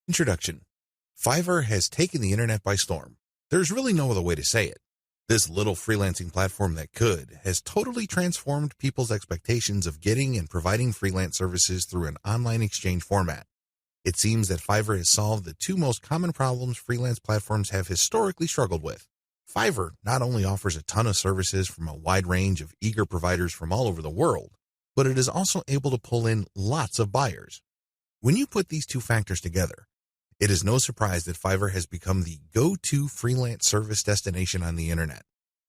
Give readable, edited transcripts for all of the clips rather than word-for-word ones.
Introduction. Fiverr has taken the internet by storm. There's really no other way to say it. This little freelancing platform that could has totally transformed people's expectations of getting and providing freelance services through an online exchange format. It seems that Fiverr has solved the two most common problems freelance platforms have historically struggled with. Fiverr not only offers a ton of services from a wide range of eager providers from all over the world, but it is also able to pull in lots of buyers. When you put these two factors together, it is no surprise that Fiverr has become the go-to freelance service destination on the internet.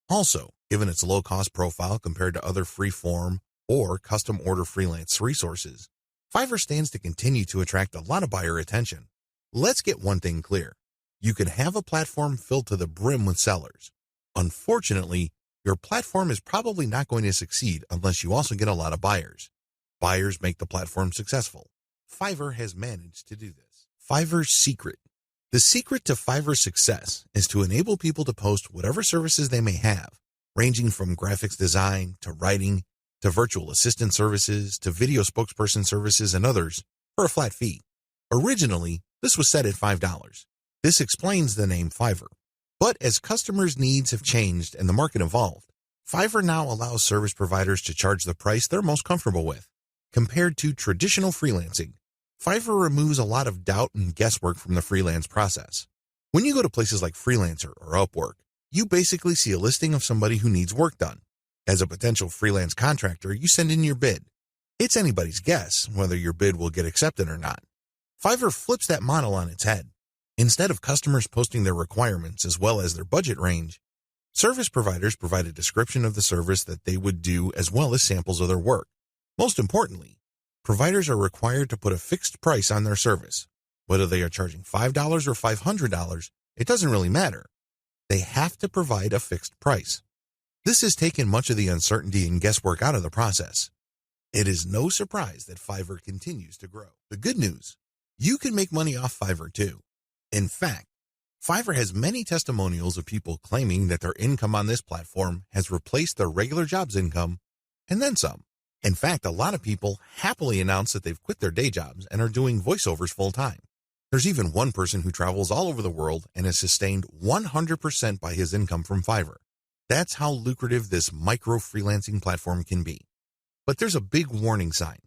Also, given its low-cost profile compared to other free-form or custom-order freelance resources, Fiverr stands to continue to attract a lot of buyer attention. Let's get one thing clear. You can have a platform filled to the brim with sellers. Unfortunately, your platform is probably not going to succeed unless you also get a lot of buyers. Buyers make the platform successful. Fiverr has managed to do this. Fiverr's secret. The secret to Fiverr's success is to enable people to post whatever services they may have, ranging from graphics design to writing to virtual assistant services to video spokesperson services and others, for a flat fee. Originally, this was set at $5. This explains the name Fiverr. But as customers' needs have changed and the market evolved, Fiverr now allows service providers to charge the price they're most comfortable with. Compared to traditional freelancing, Fiverr removes a lot of doubt and guesswork from the freelance process. When you go to places like Freelancer or Upwork, you basically see a listing of somebody who needs work done. As a potential freelance contractor, you send in your bid. It's anybody's guess whether your bid will get accepted or not. Fiverr flips that model on its head. Instead of customers posting their requirements as well as their budget range, service providers provide a description of the service that they would do as well as samples of their work. Most importantly, providers are required to put a fixed price on their service. Whether they are charging $5 or $500, it doesn't really matter. They have to provide a fixed price. This has taken much of the uncertainty and guesswork out of the process. It is no surprise that Fiverr continues to grow. The good news, you can make money off Fiverr too. In fact, Fiverr has many testimonials of people claiming that their income on this platform has replaced their regular job's income and then some. In fact, a lot of people happily announce that they've quit their day jobs and are doing voiceovers full-time. There's even one person who travels all over the world and is sustained 100% by his income from Fiverr. That's how lucrative this micro-freelancing platform can be. But there's a big warning sign.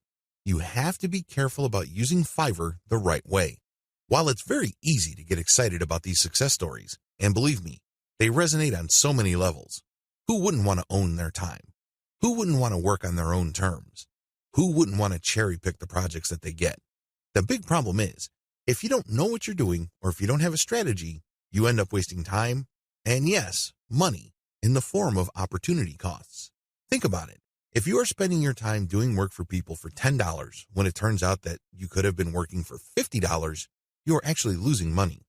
You have to be careful about using Fiverr the right way. While it's very easy to get excited about these success stories, and believe me, they resonate on so many levels. Who wouldn't want to own their time? Who wouldn't want to work on their own terms? Who wouldn't want to cherry-pick the projects that they get? The big problem is, if you don't know what you're doing or if you don't have a strategy, you end up wasting time and, yes, money in the form of opportunity costs. Think about it. If you are spending your time doing work for people for $10 when it turns out that you could have been working for $50, you are actually losing money.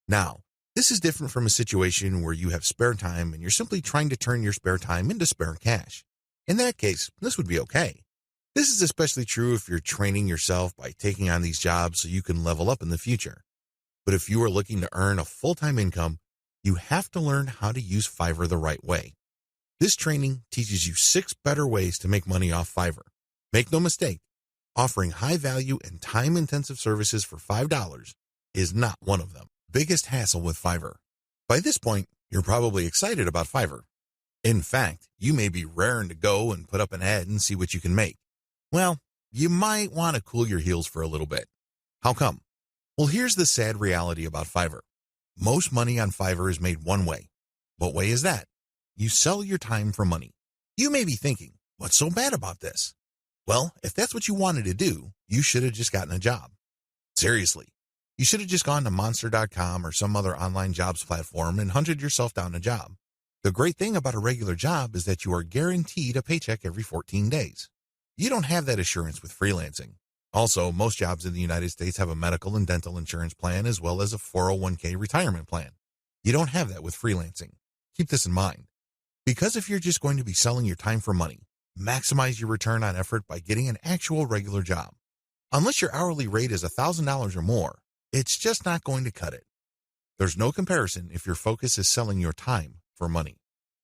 Now, this is different from a situation where you have spare time and you're simply trying to turn your spare time into spare cash. In that case, this would be okay. This is especially true if you're training yourself by taking on these jobs so you can level up in the future. But if you are looking to earn a full-time income, you have to learn how to use Fiverr the right way. This training teaches you 6 better ways to make money off Fiverr. Make no mistake, offering high-value and time-intensive services for $5 is not one of them. Biggest hassle with Fiverr. By this point, you're probably excited about Fiverr. In fact, you may be raring to go and put up an ad and see what you can make. Well, you might want to cool your heels for a little bit. How come? Well, here's the sad reality about Fiverr. Most money on Fiverr is made one way. What way is that? You sell your time for money. You may be thinking, what's so bad about this? Well, if that's what you wanted to do, you should have just gotten a job. Seriously, you should have just gone to Monster.com or some other online jobs platform and hunted yourself down a job. The great thing about a regular job is that you are guaranteed a paycheck every 14 days. You don't have that assurance with freelancing. Also, most jobs in the United States have a medical and dental insurance plan as well as a 401k retirement plan. You don't have that with freelancing. Keep this in mind. Because if you're just going to be selling your time for money, maximize your return on effort by getting an actual regular job. Unless your hourly rate is $1,000 or more, it's just not going to cut it. There's no comparison if your focus is selling your time for money.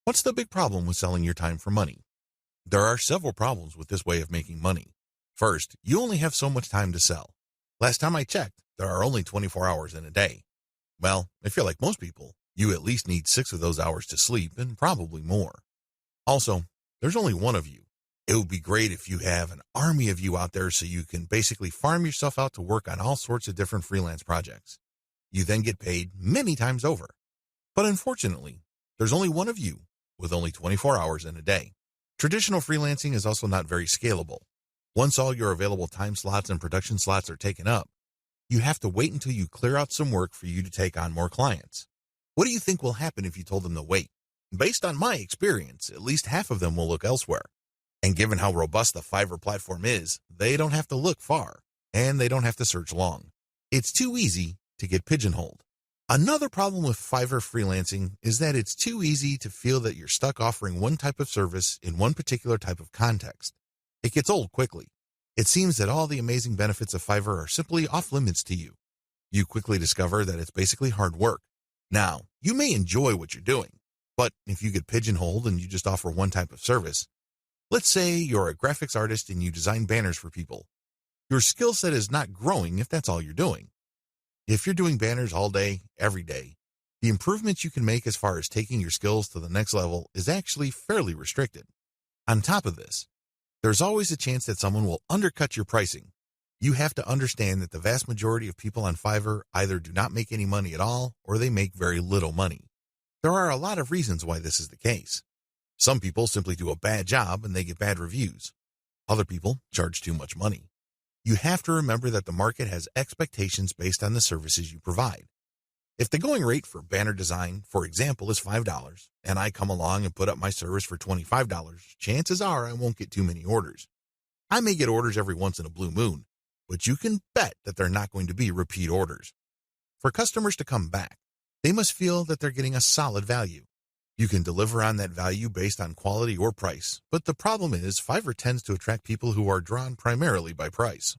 What's the big problem with selling your time for money? There are several problems with this way of making money. First, you only have so much time to sell. Last time I checked, there are only 24 hours in a day. Well, if you're like most people, you at least need 6 of those hours to sleep and probably more. Also, there's only one of you. It would be great if you have an army of you out there so you can basically farm yourself out to work on all sorts of different freelance projects. You then get paid many times over. But unfortunately, there's only one of you with only 24 hours in a day. Traditional freelancing is also not very scalable. Once all your available time slots and production slots are taken up, you have to wait until you clear out some work for you to take on more clients. What do you think will happen if you told them to wait? Based on my experience, at least half of them will look elsewhere. And given how robust the Fiverr platform is, they don't have to look far, and they don't have to search long. It's too easy to get pigeonholed. Another problem with Fiverr freelancing is that it's too easy to feel that you're stuck offering one type of service in one particular type of context. It gets old quickly. It seems that all the amazing benefits of Fiverr are simply off limits to you. You quickly discover that it's basically hard work. Now, you may enjoy what you're doing, but if you get pigeonholed and you just offer one type of service, let's say you're a graphics artist and you design banners for people, your skill set is not growing if that's all you're doing. If you're doing banners all day, every day, the improvements you can make as far as taking your skills to the next level is actually fairly restricted. On top of this, there's always a chance that someone will undercut your pricing. You have to understand that the vast majority of people on Fiverr either do not make any money at all or they make very little money. There are a lot of reasons why this is the case. Some people simply do a bad job and they get bad reviews. Other people charge too much money. You have to remember that the market has expectations based on the services you provide. If the going rate for banner design, for example, is $5, and I come along and put up my service for $25, chances are I won't get too many orders. I may get orders every once in a blue moon, but you can bet that they're not going to be repeat orders. For customers to come back, they must feel that they're getting a solid value. You can deliver on that value based on quality or price, but the problem is Fiverr tends to attract people who are drawn primarily by price.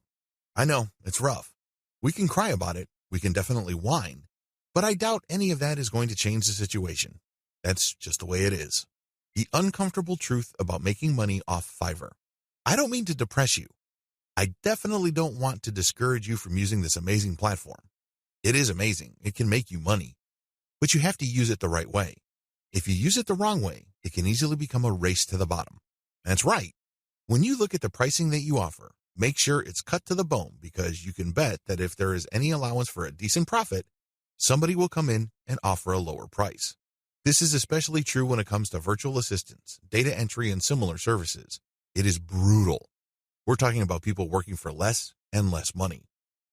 I know, it's rough. We can cry about it, we can definitely whine, but I doubt any of that is going to change the situation. That's just the way it is. The uncomfortable truth about making money off Fiverr. I don't mean to depress you. I definitely don't want to discourage you from using this amazing platform. It is amazing, it can make you money, but you have to use it the right way. If you use it the wrong way, it can easily become a race to the bottom. That's right. When you look at the pricing that you offer, make sure it's cut to the bone because you can bet that if there is any allowance for a decent profit, somebody will come in and offer a lower price. This is especially true when it comes to virtual assistants, data entry, and similar services. It is brutal. We're talking about people working for less and less money.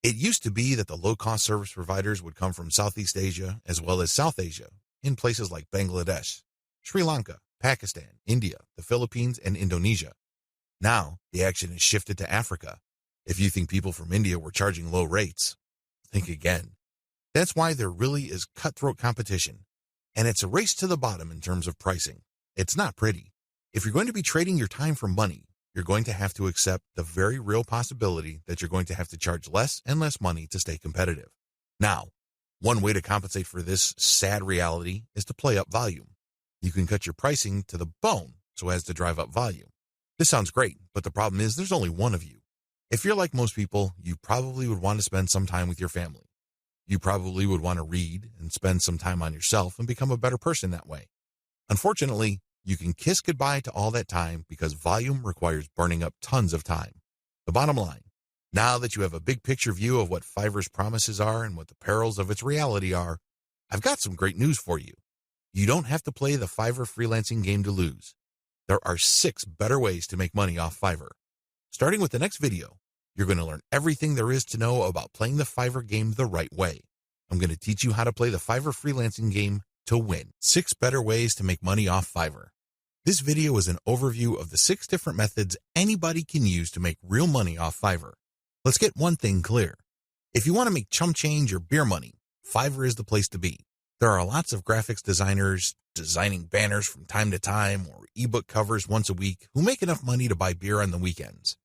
It used to be that the low-cost service providers would come from Southeast Asia as well as South Asia, in places like Bangladesh, Sri Lanka, Pakistan, India, the Philippines, and Indonesia. Now, the action has shifted to Africa. If you think people from India were charging low rates, think again. That's why there really is cutthroat competition, and it's a race to the bottom in terms of pricing. It's not pretty. If you're going to be trading your time for money, you're going to have to accept the very real possibility that you're going to have to charge less and less money to stay competitive. Now, one way to compensate for this sad reality is to play up volume. You can cut your pricing to the bone so as to drive up volume. This sounds great, but the problem is there's only one of you. If you're like most people, you probably would want to spend some time with your family. You probably would want to read and spend some time on yourself and become a better person that way. Unfortunately, you can kiss goodbye to all that time because volume requires burning up tons of time. The bottom line, now that you have a big picture view of what Fiverr's promises are and what the perils of its reality are, I've got some great news for you. You don't have to play the Fiverr freelancing game to lose. There are 6 better ways to make money off Fiverr. Starting with the next video, you're going to learn everything there is to know about playing the Fiverr game the right way. I'm going to teach you how to play the Fiverr freelancing game to win. 6 better ways to make money off Fiverr. This video is an overview of the 6 different methods anybody can use to make real money off Fiverr. Let's get one thing clear. If you want to make chump change or beer money, Fiverr is the place to be. There are lots of graphics designers designing banners from time to time or ebook covers once a week who make enough money to buy beer on the weekends.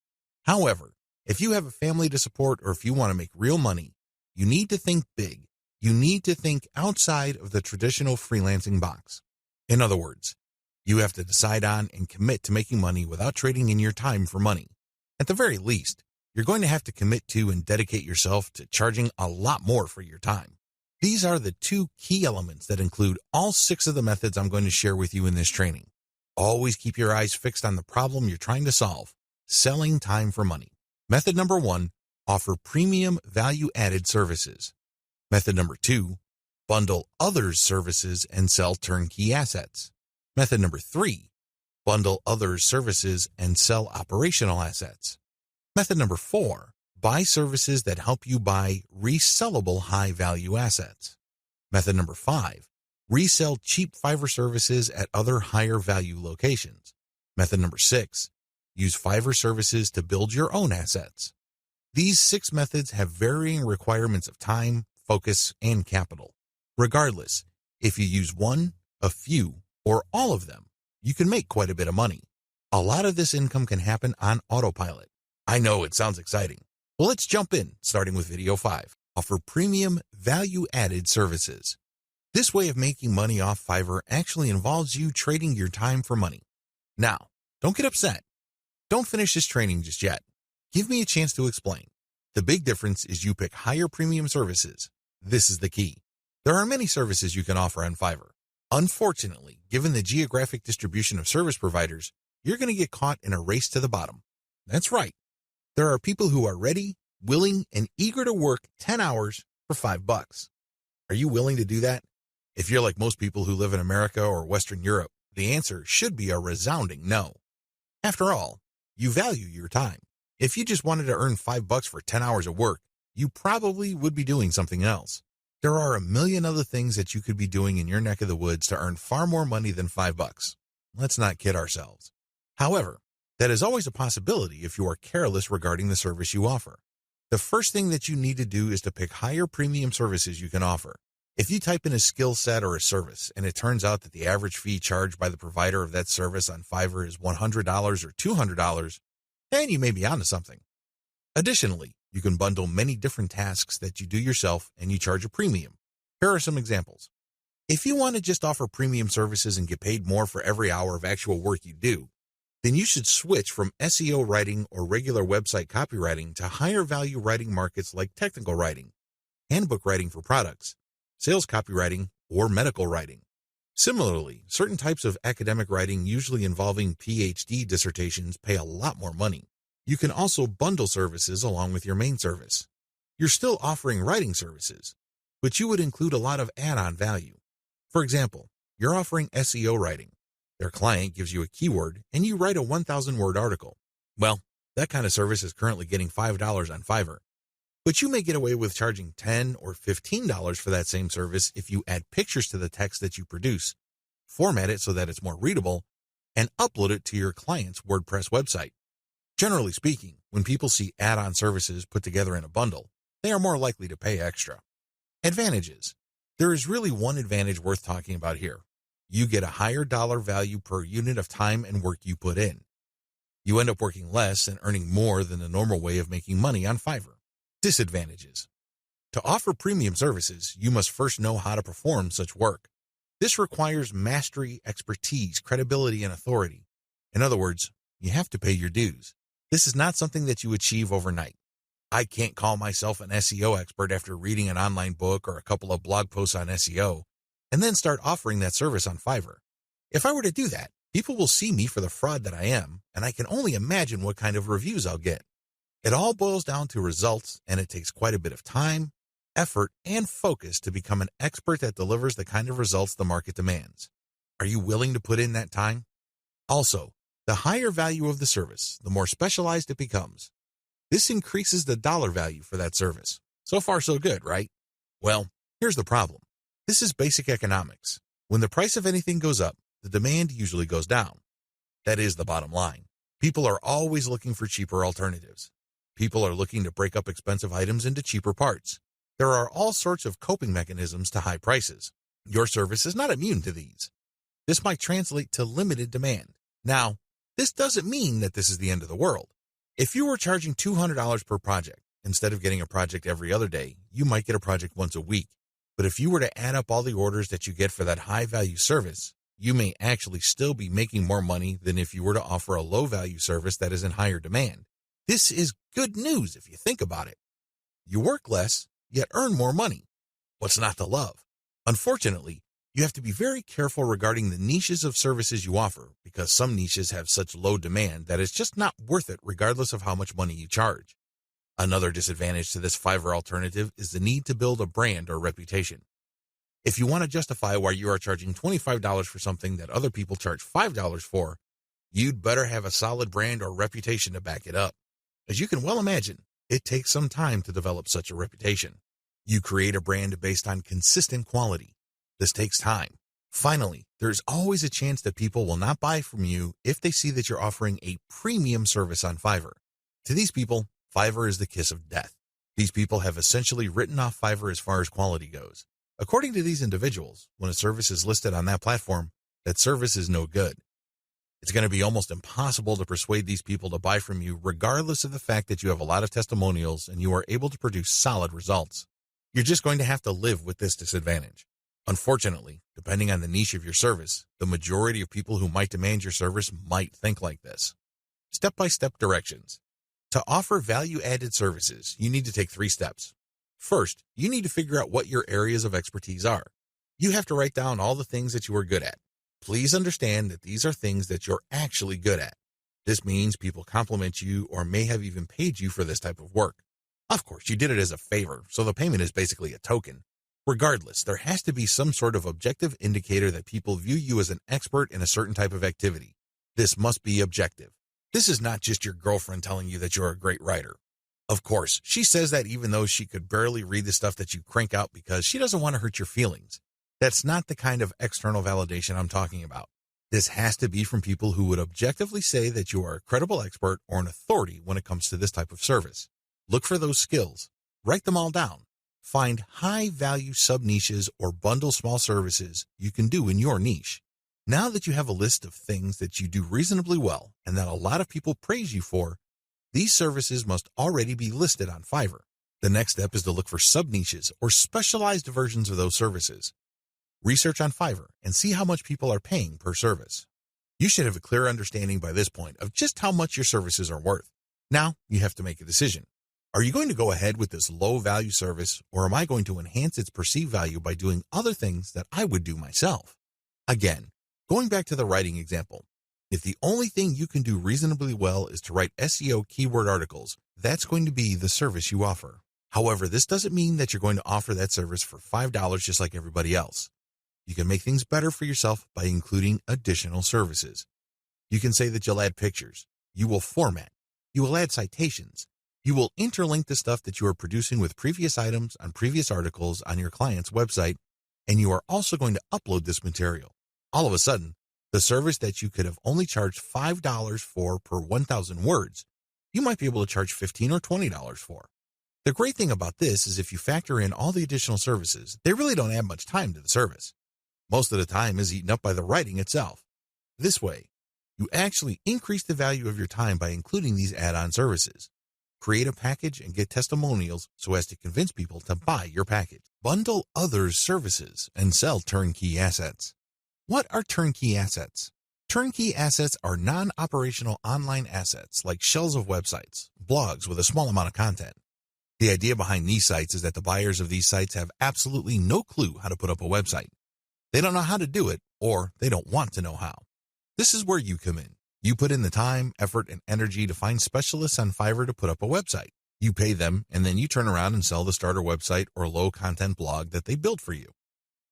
However, if you have a family to support or if you want to make real money, you need to think big. You need to think outside of the traditional freelancing box. In other words, you have to decide on and commit to making money without trading in your time for money. At the very least, you're going to have to commit to and dedicate yourself to charging a lot more for your time. These are the two key elements that include all 6 of the methods I'm going to share with you in this training. Always keep your eyes fixed on the problem you're trying to solve, selling time for money. Method number 1, offer premium value-added services. Method number 2, bundle others' services and sell turnkey assets. Method number 3, bundle others' services and sell operational assets. Method number 4, buy services that help you buy resellable high-value assets. Method number 5, resell cheap Fiverr services at other higher-value locations. Method number 6, use Fiverr services to build your own assets. These 6 methods have varying requirements of time, focus, and capital. Regardless, if you use one, a few, or all of them, you can make quite a bit of money. A lot of this income can happen on autopilot. I know it sounds exciting. Well, let's jump in, starting with video 5. Offer premium value-added services. This way of making money off Fiverr actually involves you trading your time for money. Now, don't get upset. Don't finish this training just yet. Give me a chance to explain. The big difference is you pick higher premium services. This is the key. There are many services you can offer on Fiverr. Unfortunately, given the geographic distribution of service providers, you're going to get caught in a race to the bottom. That's right. There are people who are ready, willing, and eager to work 10 hours for $5. Are you willing to do that? If you're like most people who live in America or Western Europe, the answer should be a resounding no. After all, you value your time. If you just wanted to earn $5 for 10 hours of work, you probably would be doing something else. There are a million other things that you could be doing in your neck of the woods to earn far more money than $5. Let's not kid ourselves. However, that is always a possibility if you are careless regarding the service you offer. The first thing that you need to do is to pick higher premium services you can offer. If you type in a skill set or a service, and it turns out that the average fee charged by the provider of that service on Fiverr is $100 or $200, then you may be onto something. Additionally, you can bundle many different tasks that you do yourself and you charge a premium. Here are some examples. If you want to just offer premium services and get paid more for every hour of actual work you do, then you should switch from SEO writing or regular website copywriting to higher value writing markets like technical writing, handbook writing for products, sales copywriting, or medical writing. Similarly, certain types of academic writing, usually involving PhD dissertations, pay a lot more money. You can also bundle services along with your main service. You're still offering writing services, but you would include a lot of add-on value. For example, you're offering SEO writing. Their client gives you a keyword and you write a 1,000-word article. Well, that kind of service is currently getting $5 on Fiverr. But you may get away with charging $10 or $15 for that same service if you add pictures to the text that you produce, format it so that it's more readable, and upload it to your client's WordPress website. Generally speaking, when people see add-on services put together in a bundle, they are more likely to pay extra. Advantages. There is really one advantage worth talking about here. You get a higher dollar value per unit of time and work you put in. You end up working less and earning more than the normal way of making money on Fiverr. Disadvantages. To offer premium services, you must first know how to perform such work. This requires mastery, expertise, credibility, and authority. In other words, you have to pay your dues. This is not something that you achieve overnight. I can't call myself an SEO expert after reading an online book or a couple of blog posts on SEO and then start offering that service on Fiverr. If I were to do that, people will see me for the fraud that I am, and I can only imagine what kind of reviews I'll get. It all boils down to results, and it takes quite a bit of time, effort, and focus to become an expert that delivers the kind of results the market demands. Are you willing to put in that time? Also, the higher value of the service, the more specialized it becomes. This increases the dollar value for that service. So far, so good, right? Well, here's the problem. This is basic economics. When the price of anything goes up, the demand usually goes down. That is the bottom line. People are always looking for cheaper alternatives. People are looking to break up expensive items into cheaper parts. There are all sorts of coping mechanisms to high prices. Your service is not immune to these. This might translate to limited demand. Now, this doesn't mean that this is the end of the world. If you were charging $200 per project, instead of getting a project every other day, you might get a project once a week. But if you were to add up all the orders that you get for that high-value service, you may actually still be making more money than if you were to offer a low-value service that is in higher demand. This is good news if you think about it. You work less, yet earn more money. What's not to love? Unfortunately, you have to be very careful regarding the niches of services you offer because some niches have such low demand that it's just not worth it regardless of how much money you charge. Another disadvantage to this Fiverr alternative is the need to build a brand or reputation. If you want to justify why you are charging $25 for something that other people charge $5 for, you'd better have a solid brand or reputation to back it up. As you can well imagine, it takes some time to develop such a reputation. You create a brand based on consistent quality. This takes time. Finally, there's always a chance that people will not buy from you if they see that you're offering a premium service on Fiverr. To these people, Fiverr is the kiss of death. These people have essentially written off Fiverr as far as quality goes. According to these individuals, when a service is listed on that platform, that service is no good. It's going to be almost impossible to persuade these people to buy from you regardless of the fact that you have a lot of testimonials and you are able to produce solid results. You're just going to have to live with this disadvantage. Unfortunately, depending on the niche of your service, the majority of people who might demand your service might think like this. Step-by-step directions. To offer value-added services, you need to take 3 steps. First, you need to figure out what your areas of expertise are. You have to write down all the things that you are good at. Please understand that these are things that you're actually good at. This means people compliment you or may have even paid you for this type of work. Of course, you did it as a favor, so the payment is basically a token. Regardless, there has to be some sort of objective indicator that people view you as an expert in a certain type of activity. This must be objective. This is not just your girlfriend telling you that you're a great writer. Of course, she says that even though she could barely read the stuff that you crank out because she doesn't want to hurt your feelings. That's not the kind of external validation I'm talking about. This has to be from people who would objectively say that you are a credible expert or an authority when it comes to this type of service. Look for those skills. Write them all down. Find high-value sub-niches or bundle small services you can do in your niche. Now that you have a list of things that you do reasonably well and that a lot of people praise you for, these services must already be listed on Fiverr. The next step is to look for sub-niches or specialized versions of those services. Research on Fiverr and see how much people are paying per service. You should have a clear understanding by this point of just how much your services are worth. Now, you have to make a decision. Are you going to go ahead with this low-value service, or am I going to enhance its perceived value by doing other things that I would do myself? Again, going back to the writing example, if the only thing you can do reasonably well is to write SEO keyword articles, that's going to be the service you offer. However, this doesn't mean that you're going to offer that service for $5 just like everybody else. You can make things better for yourself by including additional services. You can say that you'll add pictures, you will format, you will add citations, you will interlink the stuff that you are producing with previous items on previous articles on your client's website, and you are also going to upload this material. All of a sudden, the service that you could have only charged $5 for per 1,000 words, you might be able to charge $15 or $20 for. The great thing about this is if you factor in all the additional services, they really don't add much time to the service. Most of the time is eaten up by the writing itself. This way, you actually increase the value of your time by including these add-on services. Create a package and get testimonials so as to convince people to buy your package. Bundle others' services and sell turnkey assets. What are turnkey assets? Turnkey assets are non-operational online assets like shells of websites, blogs with a small amount of content. The idea behind these sites is that the buyers of these sites have absolutely no clue how to put up a website. They don't know how to do it, or they don't want to know how. This is where you come in. You put in the time, effort, and energy to find specialists on Fiverr to put up a website. You pay them, and then you turn around and sell the starter website or low-content blog that they built for you.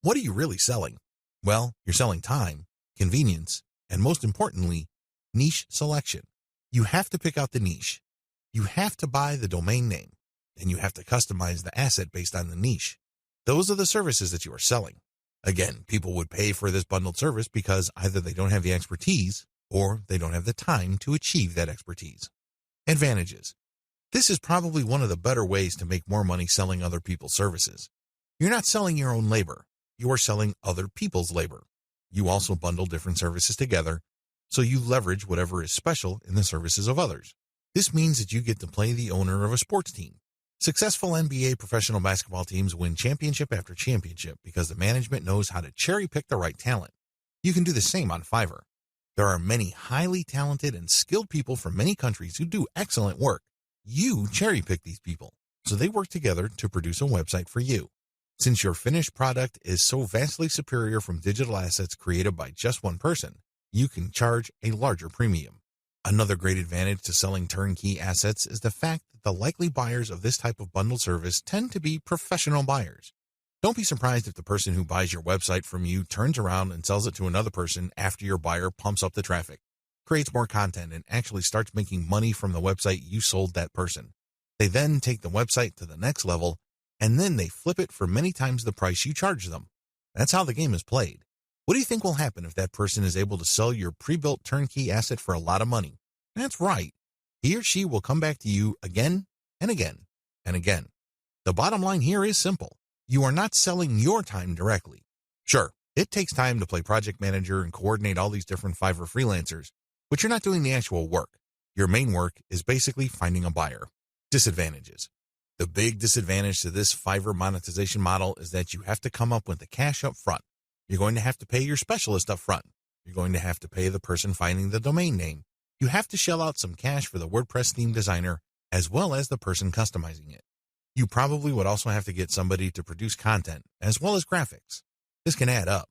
What are you really selling? Well, you're selling time, convenience, and most importantly, niche selection. You have to pick out the niche. You have to buy the domain name, and you have to customize the asset based on the niche. Those are the services that you are selling. Again, people would pay for this bundled service because either they don't have the expertise or they don't have the time to achieve that expertise. Advantages. This is probably one of the better ways to make more money selling other people's services. You're not selling your own labor. You are selling other people's labor. You also bundle different services together, so you leverage whatever is special in the services of others. This means that you get to play the owner of a sports team. Successful NBA professional basketball teams win championship after championship because the management knows how to cherry-pick the right talent. You can do the same on Fiverr. There are many highly talented and skilled people from many countries who do excellent work. You cherry-pick these people, so they work together to produce a website for you. Since your finished product is so vastly superior from digital assets created by just one person, you can charge a larger premium. Another great advantage to selling turnkey assets is the fact that the likely buyers of this type of bundled service tend to be professional buyers. Don't be surprised if the person who buys your website from you turns around and sells it to another person after your buyer pumps up the traffic, creates more content, and actually starts making money from the website you sold that person. They then take the website to the next level, and then they flip it for many times the price you charge them. That's how the game is played. What do you think will happen if that person is able to sell your pre-built turnkey asset for a lot of money? That's right. He or she will come back to you again and again and again. The bottom line here is simple. You are not selling your time directly. Sure, it takes time to play project manager and coordinate all these different Fiverr freelancers, but you're not doing the actual work. Your main work is basically finding a buyer. Disadvantages. The big disadvantage to this Fiverr monetization model is that you have to come up with the cash up front. You're going to have to pay your specialist up front. You're going to have to pay the person finding the domain name. You have to shell out some cash for the WordPress theme designer as well as the person customizing it. You probably would also have to get somebody to produce content as well as graphics. This can add up.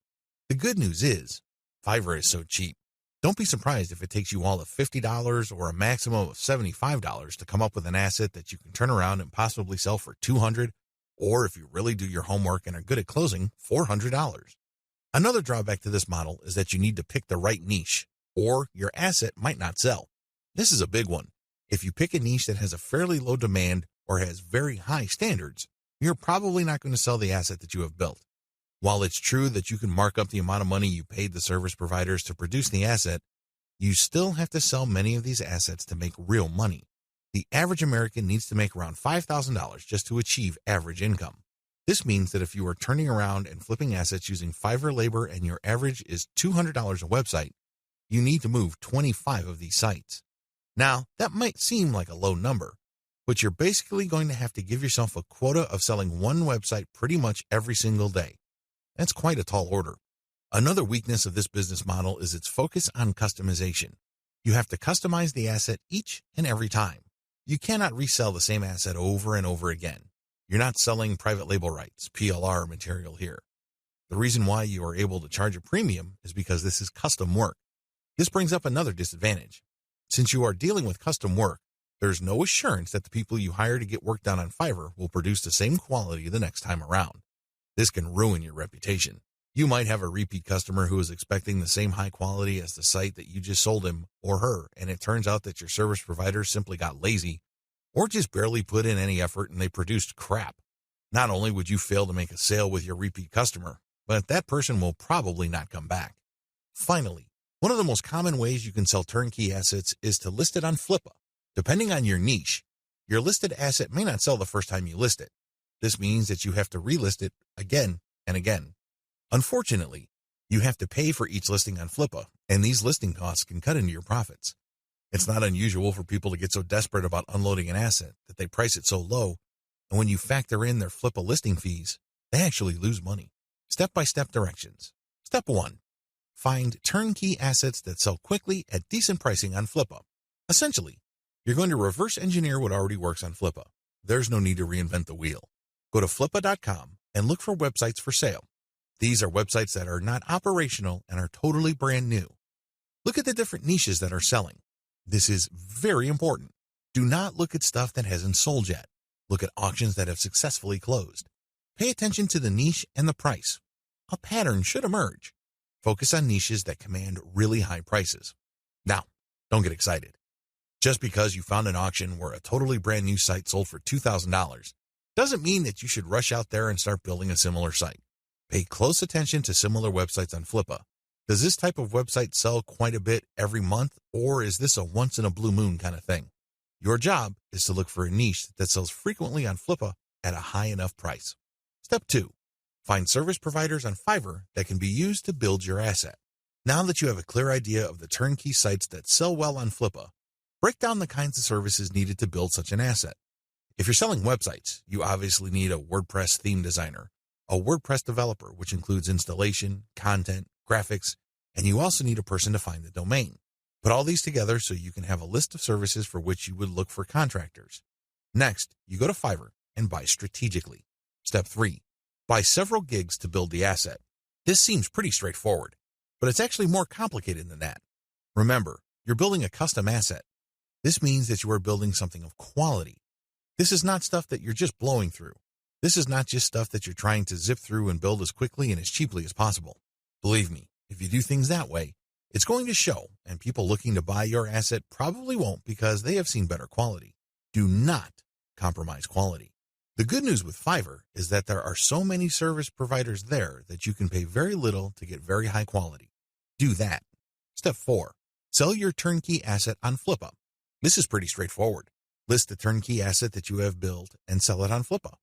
The good news is, Fiverr is so cheap. Don't be surprised if it takes you all of $50 or a maximum of $75 to come up with an asset that you can turn around and possibly sell for $200, or if you really do your homework and are good at closing, $400. Another drawback to this model is that you need to pick the right niche, or your asset might not sell. This is a big one. If you pick a niche that has a fairly low demand or has very high standards, you're probably not going to sell the asset that you have built. While it's true that you can mark up the amount of money you paid the service providers to produce the asset, you still have to sell many of these assets to make real money. The average American needs to make around $5,000 just to achieve average income. This means that if you are turning around and flipping assets using Fiverr labor and your average is $200 a website, you need to move 25 of these sites. Now, that might seem like a low number, but you're basically going to have to give yourself a quota of selling one website pretty much every single day. That's quite a tall order. Another weakness of this business model is its focus on customization. You have to customize the asset each and every time. You cannot resell the same asset over and over again. You're not selling private label rights, PLR material here. The reason why you are able to charge a premium is because this is custom work. This brings up another disadvantage. Since you are dealing with custom work, there's no assurance that the people you hire to get work done on Fiverr will produce the same quality the next time around. This can ruin your reputation. You might have a repeat customer who is expecting the same high quality as the site that you just sold him or her, and it turns out that your service provider simply got lazy or just barely put in any effort and they produced crap. Not only would you fail to make a sale with your repeat customer, but that person will probably not come back. Finally, one of the most common ways you can sell turnkey assets is to list it on Flippa. Depending on your niche, your listed asset may not sell the first time you list it. This means that you have to relist it again and again. Unfortunately, you have to pay for each listing on Flippa, and these listing costs can cut into your profits. It's not unusual for people to get so desperate about unloading an asset that they price it so low, and when you factor in their Flippa listing fees, they actually lose money. Step-by-step directions. Step 1. Find turnkey assets that sell quickly at decent pricing on Flippa. Essentially, you're going to reverse engineer what already works on Flippa. There's no need to reinvent the wheel. Go to flippa.com and look for websites for sale. These are websites that are not operational and are totally brand new. Look at the different niches that are selling. This is very important. Do not look at stuff that hasn't sold yet. Look at auctions that have successfully closed. Pay attention to the niche and the price. A pattern should emerge. Focus on niches that command really high prices. Now, don't get excited. Just because you found an auction where a totally brand new site sold for $2,000 doesn't mean that you should rush out there and start building a similar site. Pay close attention to similar websites on Flippa. Does this type of website sell quite a bit every month, or is this a once-in-a-blue-moon kind of thing? Your job is to look for a niche that sells frequently on Flippa at a high enough price. Step 2. Find service providers on Fiverr that can be used to build your asset. Now that you have a clear idea of the turnkey sites that sell well on Flippa, break down the kinds of services needed to build such an asset. If you're selling websites, you obviously need a WordPress theme designer, a WordPress developer, which includes installation, content, graphics, And you also need a person to find the domain. Put all these together so you can have a list of services for which you would look for contractors. Next, you go to Fiverr and buy strategically. Step 3. Buy several gigs to build the asset. This seems pretty straightforward, but it's actually more complicated than that. Remember, you're building a custom asset. This means that you are building something of quality. This is not stuff that you're just blowing through. This is not just stuff that you're trying to zip through and build as quickly and as cheaply as possible. Believe me, if you do things that way, it's going to show, and people looking to buy your asset probably won't because they have seen better quality. Do not compromise quality. The good news with Fiverr is that there are so many service providers there that you can pay very little to get very high quality. Do that. Step 4. Sell your turnkey asset on Flippa. This is pretty straightforward. List the turnkey asset that you have built and sell it on Flippa.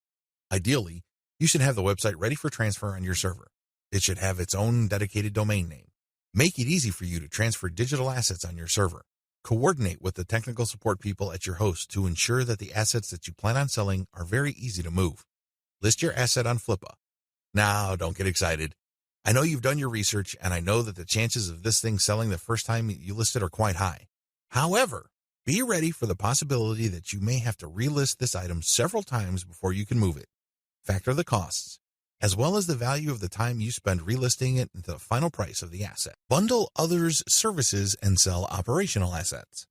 Ideally, you should have the website ready for transfer on your server. It should have its own dedicated domain name. Make it easy for you to transfer digital assets on your server. Coordinate with the technical support people at your host to ensure that the assets that you plan on selling are very easy to move. List your asset on Flippa. Now, don't get excited. I know you've done your research, and I know that the chances of this thing selling the first time you list it are quite high. However, be ready for the possibility that you may have to relist this item several times before you can move it. Factor the costs, as well as the value of the time you spend relisting it into the final price of the asset. Bundle others' services and sell operational assets.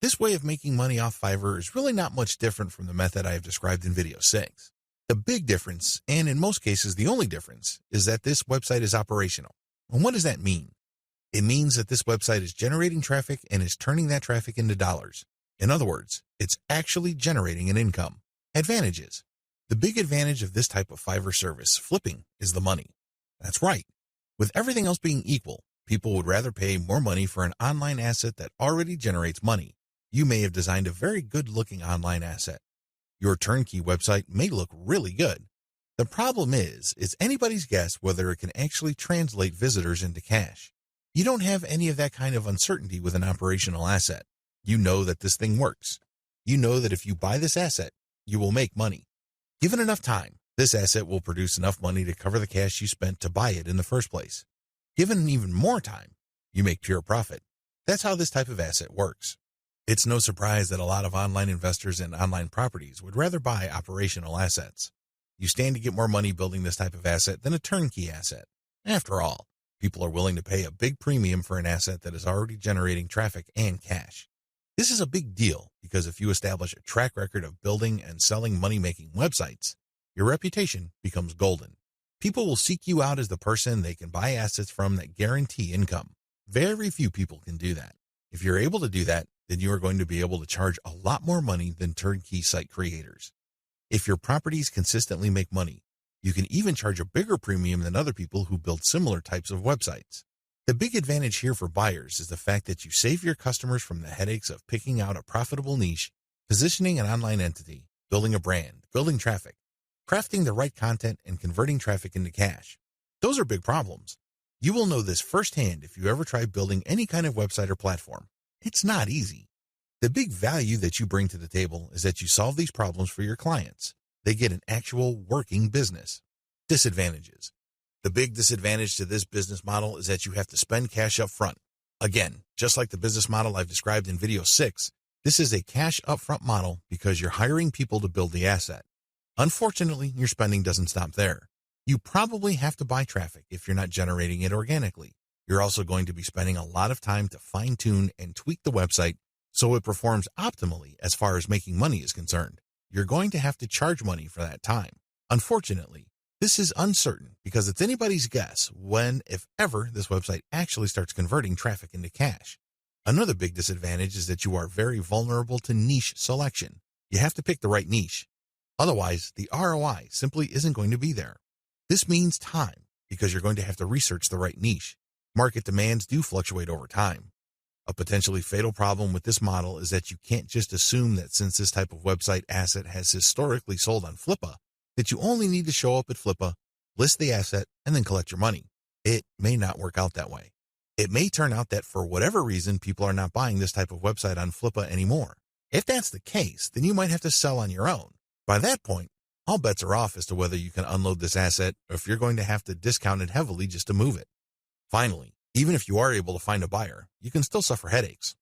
This way of making money off Fiverr is really not much different from the method I have described in video 6. The big difference, and in most cases the only difference, is that this website is operational. And what does that mean? It means that this website is generating traffic and is turning that traffic into dollars. In other words, it's actually generating an income. Advantages. The big advantage of this type of Fiverr service, flipping, is the money. That's right. With everything else being equal, people would rather pay more money for an online asset that already generates money. You may have designed a very good-looking online asset. Your turnkey website may look really good. The problem is, it's anybody's guess whether it can actually translate visitors into cash. You don't have any of that kind of uncertainty with an operational asset. You know that this thing works. You know that if you buy this asset, you will make money. Given enough time, this asset will produce enough money to cover the cash you spent to buy it in the first place. Given even more time, you make pure profit. That's how this type of asset works. It's no surprise that a lot of online investors in online properties would rather buy operational assets. You stand to get more money building this type of asset than a turnkey asset. After all, people are willing to pay a big premium for an asset that is already generating traffic and cash. This is a big deal because if you establish a track record of building and selling money-making websites, your reputation becomes golden. People will seek you out as the person they can buy assets from that guarantee income. Very few people can do that. If you're able to do that, then you are going to be able to charge a lot more money than turnkey site creators. If your properties consistently make money, you can even charge a bigger premium than other people who build similar types of websites. The big advantage here for buyers is the fact that you save your customers from the headaches of picking out a profitable niche, positioning an online entity, building a brand, building traffic, crafting the right content, and converting traffic into cash. Those are big problems. You will know this firsthand if you ever try building any kind of website or platform. It's not easy. The big value that you bring to the table is that you solve these problems for your clients. They get an actual working business. Disadvantages. The big disadvantage to this business model is that you have to spend cash up front. Again, just like the business model I've described in video 6, this is a cash upfront model because you're hiring people to build the asset. Unfortunately, your spending doesn't stop there. You probably have to buy traffic if you're not generating it organically. You're also going to be spending a lot of time to fine-tune and tweak the website so it performs optimally as far as making money is concerned. You're going to have to charge money for that time. Unfortunately, this is uncertain because it's anybody's guess when, if ever, this website actually starts converting traffic into cash. Another big disadvantage is that you are very vulnerable to niche selection. You have to pick the right niche. Otherwise, the ROI simply isn't going to be there. This means time because you're going to have to research the right niche. Market demands do fluctuate over time. A potentially fatal problem with this model is that you can't just assume that since this type of website asset has historically sold on Flippa, that you only need to show up at Flippa, list the asset, and then collect your money. It may not work out that way. It may turn out that for whatever reason, people are not buying this type of website on Flippa anymore. If that's the case, then you might have to sell on your own. By that point, all bets are off as to whether you can unload this asset or if you're going to have to discount it heavily just to move it. Finally, Even if you are able to find a buyer, you can still suffer headaches.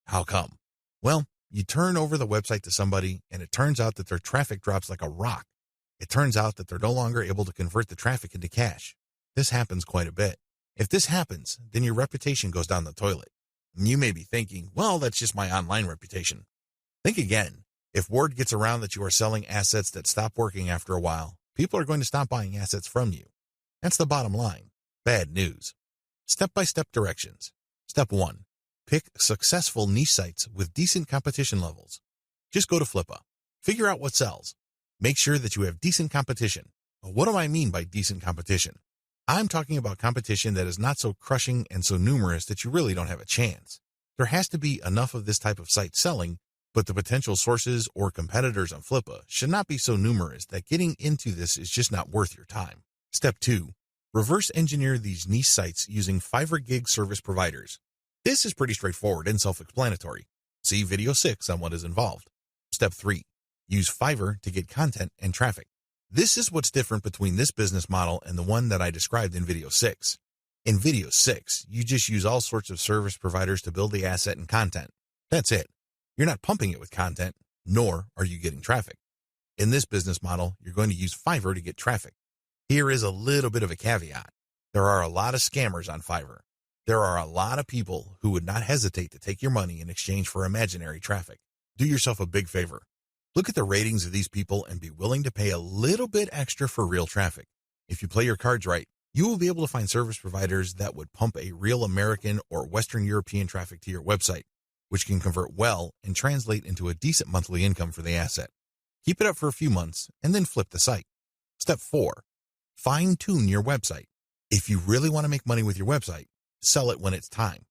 How come? Well, you turn over the website to somebody and it turns out that their traffic drops like a rock. It turns out that they're no longer able to convert the traffic into cash. This happens quite a bit. If this happens, then your reputation goes down the toilet. And you may be thinking, well, that's just my online reputation. Think again. If word gets around that you are selling assets that stop working after a while, people are going to stop buying assets from you. That's the bottom line. Bad news. Step-by-step directions. Step 1. Pick successful niche sites with decent competition levels. Just go to Flippa. Figure out what sells. Make sure that you have decent competition. What do I mean by decent competition? I'm talking about competition that is not so crushing and so numerous that you really don't have a chance. There has to be enough of this type of site selling, but the potential sources or competitors on Flippa should not be so numerous that getting into this is just not worth your time. Step 2. Reverse engineer these niche sites using Fiverr gig service providers. This is pretty straightforward and self-explanatory. See video 6 on what is involved. Step 3. Use Fiverr to get content and traffic. This is what's different between this business model and the one that I described in video 6. In video 6, you just use all sorts of service providers to build the asset and content. That's it. You're not pumping it with content, nor are you getting traffic. In this business model, you're going to use Fiverr to get traffic. Here is a little bit of a caveat. There are a lot of scammers on Fiverr. There are a lot of people who would not hesitate to take your money in exchange for imaginary traffic. Do yourself a big favor. Look at the ratings of these people and be willing to pay a little bit extra for real traffic. If you play your cards right, you will be able to find service providers that would pump a real American or Western European traffic to your website, which can convert well and translate into a decent monthly income for the asset. Keep it up for a few months and then flip the site. Step 4. Fine-tune your website. If you really want to make money with your website, sell it when it's time.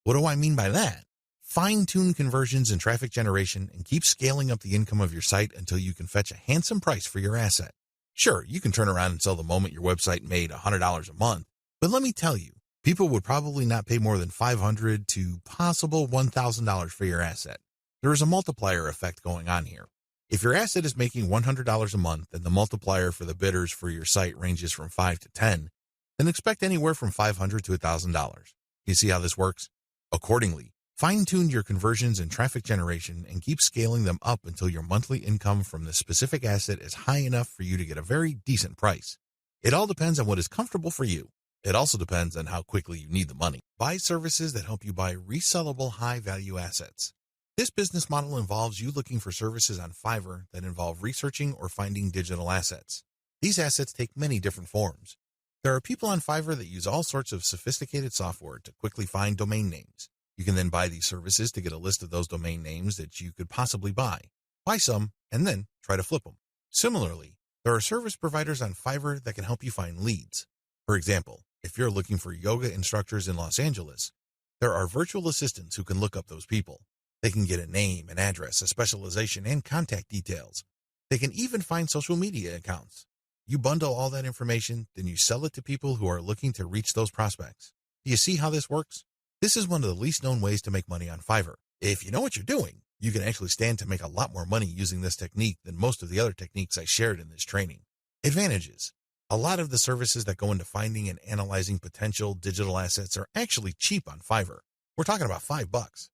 What do I mean by that? Fine-tune conversions and traffic generation and keep scaling up the income of your site until you can fetch a handsome price for your asset. Sure, you can turn around and sell the moment your website made $100 a month, but let me tell you, people would probably not pay more than $500 to possible $1,000 for your asset. There is a multiplier effect going on here. If your asset is making $100 a month and the multiplier for the bidders for your site ranges from 5 to 10, then expect anywhere from $500 to $1,000. You see how this works? Accordingly, fine-tune your conversions and traffic generation and keep scaling them up until your monthly income from the specific asset is high enough for you to get a very decent price. It all depends on what is comfortable for you. It also depends on how quickly you need the money. Buy services that help you buy resellable high-value assets. This business model involves you looking for services on Fiverr that involve researching or finding digital assets. These assets take many different forms. There are people on Fiverr that use all sorts of sophisticated software to quickly find domain names. You can then buy these services to get a list of those domain names that you could possibly buy. Buy some, and then try to flip them. Similarly, there are service providers on Fiverr that can help you find leads. For example, if you're looking for yoga instructors in Los Angeles, there are virtual assistants who can look up those people. They can get a name, an address, a specialization, and contact details. They can even find social media accounts. You bundle all that information, then you sell it to people who are looking to reach those prospects. Do you see how this works? This is one of the least known ways to make money on Fiverr. If you know what you're doing, you can actually stand to make a lot more money using this technique than most of the other techniques I shared in this training. Advantages. A lot of the services that go into finding and analyzing potential digital assets are actually cheap on Fiverr. We're talking about $5.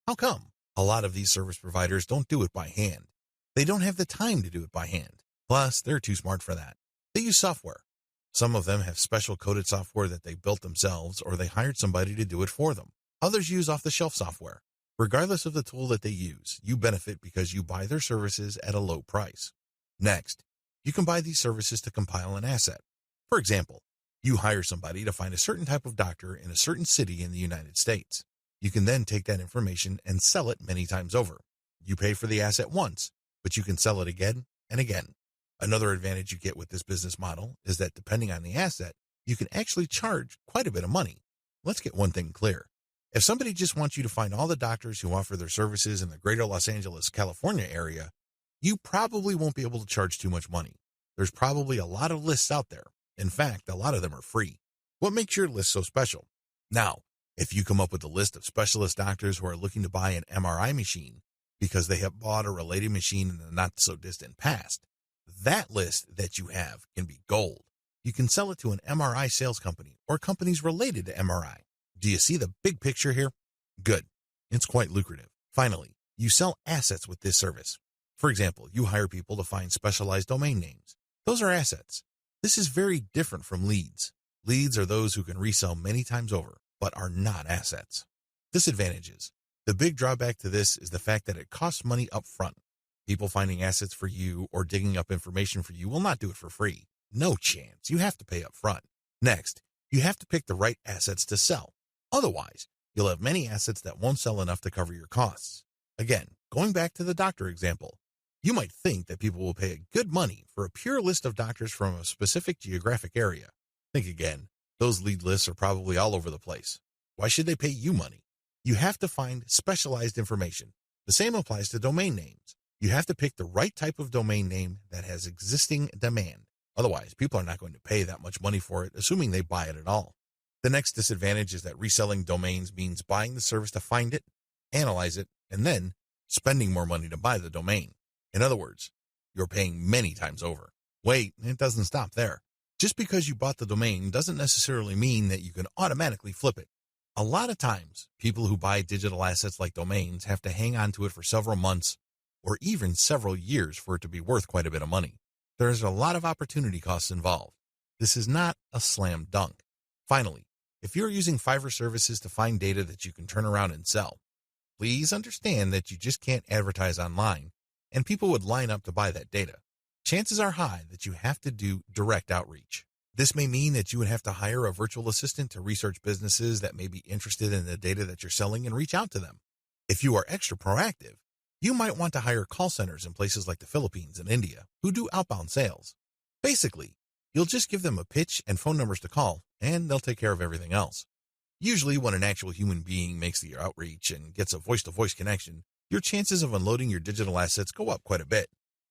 How come? A lot of these service providers don't do it by hand. They don't have the time to do it by hand. Plus, they're too smart for that. They use software. Some of them have special coded software that they built themselves or they hired somebody to do it for them. Others use off-the-shelf software. Regardless of the tool that they use, you benefit because you buy their services at a low price. Next, you can buy these services to compile an asset. For example, you hire somebody to find a certain type of doctor in a certain city in the United States. You can then take that information and sell it many times over. You pay for the asset once, but you can sell it again and again. Another advantage you get with this business model is that depending on the asset, you can actually charge quite a bit of money. Let's get one thing clear. If somebody just wants you to find all the doctors who offer their services in the greater Los Angeles, California area, you probably won't be able to charge too much money. There's probably a lot of lists out there. In fact, a lot of them are free. What makes your list so special? Now, if you come up with a list of specialist doctors who are looking to buy an MRI machine because they have bought a related machine in the not-so-distant past, that list that you have can be gold. You can sell it to an MRI sales company or companies related to MRI. Do you see the big picture here? Good. It's quite lucrative. Finally, you sell assets with this service. For example, you hire people to find specialized domain names. Those are assets. This is very different from leads. Leads are those who can resell many times over, but are not assets. Disadvantages. The big drawback to this is the fact that it costs money up front. People finding assets for you or digging up information for you will not do it for free. No chance. You have to pay up front. Next, you have to pick the right assets to sell. Otherwise, you'll have many assets that won't sell enough to cover your costs. Again, going back to the doctor example, you might think that people will pay good money for a pure list of doctors from a specific geographic area. Think again. Those lead lists are probably all over the place. Why should they pay you money? You have to find specialized information. The same applies to domain names. You have to pick the right type of domain name that has existing demand. Otherwise, people are not going to pay that much money for it, assuming they buy it at all. The next disadvantage is that reselling domains means buying the service to find it, analyze it, and then spending more money to buy the domain. In other words, you're paying many times over. Wait, it doesn't stop there. Just because you bought the domain doesn't necessarily mean that you can automatically flip it. A lot of times, people who buy digital assets like domains have to hang on to it for several months or even several years for it to be worth quite a bit of money. There's a lot of opportunity costs involved. This is not a slam dunk. Finally, if you're using Fiverr services to find data that you can turn around and sell, please understand that you just can't advertise online and people would line up to buy that data. Chances are high that you have to do direct outreach. This may mean that you would have to hire a virtual assistant to research businesses that may be interested in the data that you're selling and reach out to them. If you are extra proactive, you might want to hire call centers in places like the Philippines and India who do outbound sales. Basically, you'll just give them a pitch and phone numbers to call, and they'll take care of everything else. Usually, when an actual human being makes the outreach and gets a voice-to-voice connection, your chances of unloading your digital assets go up quite a bit.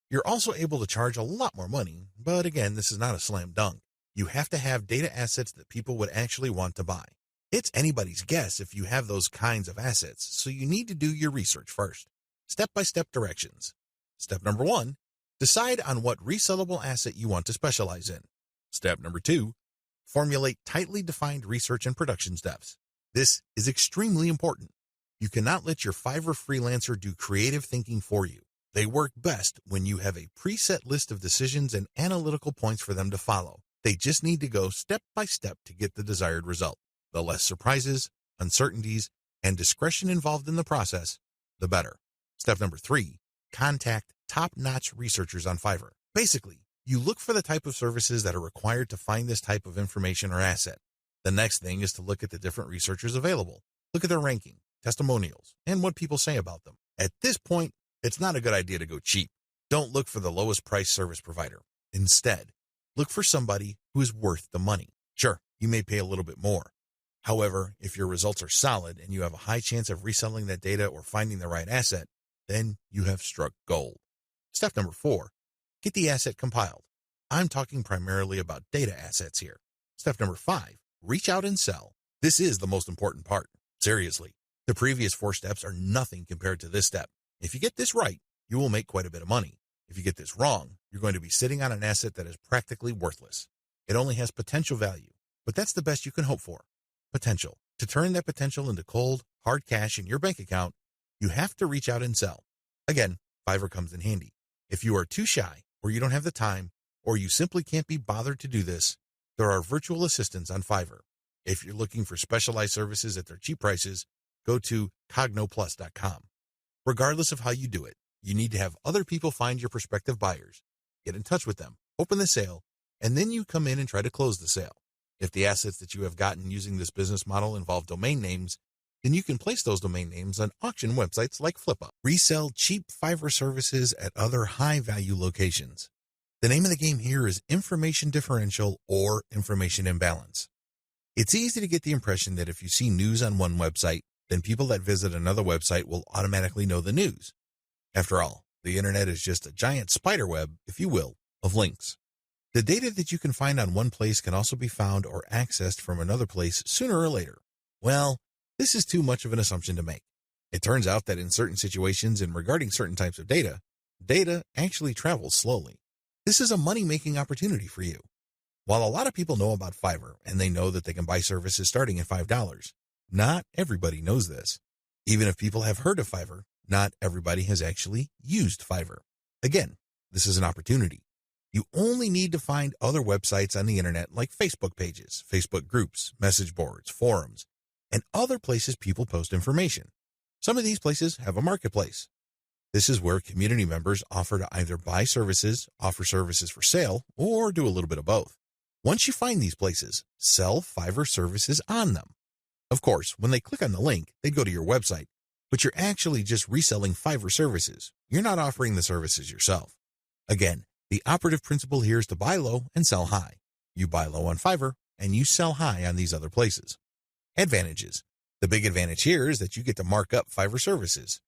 You're also able to charge a lot more money, but again, this is not a slam dunk. You have to have data assets that people would actually want to buy. It's anybody's guess if you have those kinds of assets, so you need to do your research first. Step-by-step directions. Step number 1, decide on what resellable asset you want to specialize in. Step number 2, formulate tightly defined research and production steps. This is extremely important. You cannot let your Fiverr freelancer do creative thinking for you. They work best when you have a preset list of decisions and analytical points for them to follow. They just need to go step by step to get the desired result. The less surprises, uncertainties, and discretion involved in the process, the better. Step number 3, contact top-notch researchers on Fiverr. Basically, you look for the type of services that are required to find this type of information or asset. The next thing is to look at the different researchers available. Look at their ranking, testimonials, and what people say about them. At this point, it's not a good idea to go cheap. Don't look for the lowest price service provider. Instead, look for somebody who is worth the money. Sure, you may pay a little bit more. However, if your results are solid and you have a high chance of reselling that data or finding the right asset, then you have struck gold. Step number 4, get the asset compiled. I'm talking primarily about data assets here. Step number 5, reach out and sell. This is the most important part. Seriously, the previous 4 steps are nothing compared to this step. If you get this right, you will make quite a bit of money. If you get this wrong, you're going to be sitting on an asset that is practically worthless. It only has potential value, but that's the best you can hope for. Potential. To turn that potential into cold, hard cash in your bank account, you have to reach out and sell. Again, Fiverr comes in handy. If you are too shy, or you don't have the time, or you simply can't be bothered to do this, there are virtual assistants on Fiverr. If you're looking for specialized services at their cheap prices, go to cognoplus.com. Regardless of how you do it, you need to have other people find your prospective buyers, get in touch with them, open the sale, and then you come in and try to close the sale. If the assets that you have gotten using this business model involve domain names, then you can place those domain names on auction websites like FlipUp. Resell cheap Fiverr services at other high-value locations. The name of the game here is information differential or information imbalance. It's easy to get the impression that if you see news on one website, then people that visit another website will automatically know the news. After all, the internet is just a giant spider web, if you will, of links. The data that you can find on one place can also be found or accessed from another place sooner or later. Well, this is too much of an assumption to make. It turns out that in certain situations and regarding certain types of data, data actually travels slowly. This is a money-making opportunity for you. While a lot of people know about Fiverr and they know that they can buy services starting at $5, Not everybody knows this. Even if people have heard of Fiverr, not everybody has actually used Fiverr. Again, this is an opportunity. You only need to find other websites on the internet like Facebook pages, Facebook groups, message boards, forums, and other places people post information. Some of these places have a marketplace. This is where community members offer to either buy services, offer services for sale, or do a little bit of both. Once you find these places, sell Fiverr services on them. Of course, when they click on the link, they go to your website, but you're actually just reselling Fiverr services. You're not offering the services yourself. Again, the operative principle here is to buy low and sell high. You buy low on Fiverr, and you sell high on these other places. Advantages. The big advantage here is that you get to mark up Fiverr services.